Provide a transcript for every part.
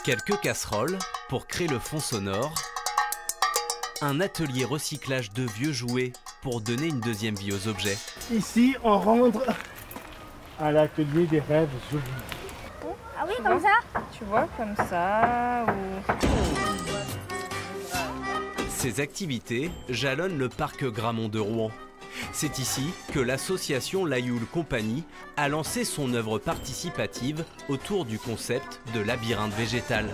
Quelques casseroles pour créer le fond sonore. Un atelier recyclage de vieux jouets pour donner une deuxième vie aux objets. Ici, on rentre à l'atelier des rêves jolis. Ah oui, comme ça? Tu vois, comme ça, ou... Ces activités jalonnent le parc Gramont de Rouen. C'est ici que l'association Layoul Compagnie a lancé son œuvre participative autour du concept de labyrinthe végétal.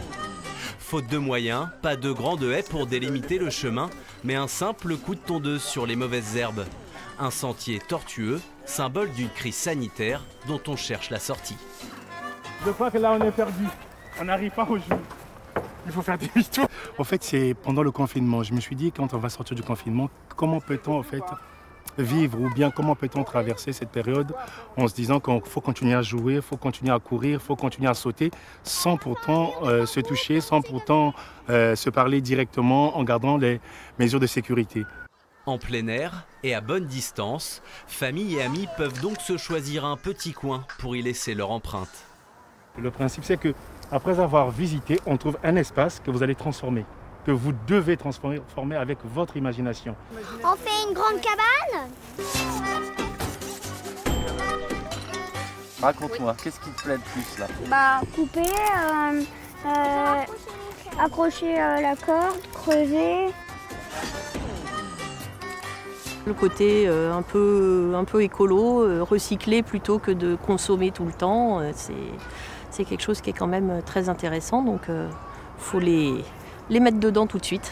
Faute de moyens, pas de grande haie pour délimiter le chemin, mais un simple coup de tondeuse sur les mauvaises herbes. Un sentier tortueux, symbole d'une crise sanitaire dont on cherche la sortie. Je crois que là on est perdu, on n'arrive pas au jour. Il faut faire demi-tour. En fait, c'est pendant le confinement. Je me suis dit, quand on va sortir du confinement, comment peut-on en fait vivre ou bien comment peut-on traverser cette période en se disant qu'il faut continuer à jouer, il faut continuer à courir, il faut continuer à sauter sans pourtant se toucher, sans pourtant se parler directement en gardant les mesures de sécurité. En plein air et à bonne distance, famille et amis peuvent donc se choisir un petit coin pour y laisser leur empreinte. Le principe, c'est que après avoir visité, on trouve un espace que vous allez transformer, que vous devez transformer avec votre imagination. On fait une grande cabane? Raconte-moi, qu'est-ce qui te plaît le plus là? Bah, couper, accrocher la corde, creuser. Le côté un peu écolo, recycler plutôt que de consommer tout le temps, c'est quelque chose qui est quand même très intéressant, donc faut les mettre dedans tout de suite.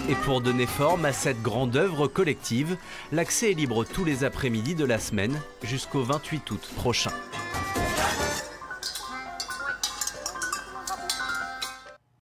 Et pour donner forme à cette grande œuvre collective, l'accès est libre tous les après-midi de la semaine jusqu'au 28 août prochain.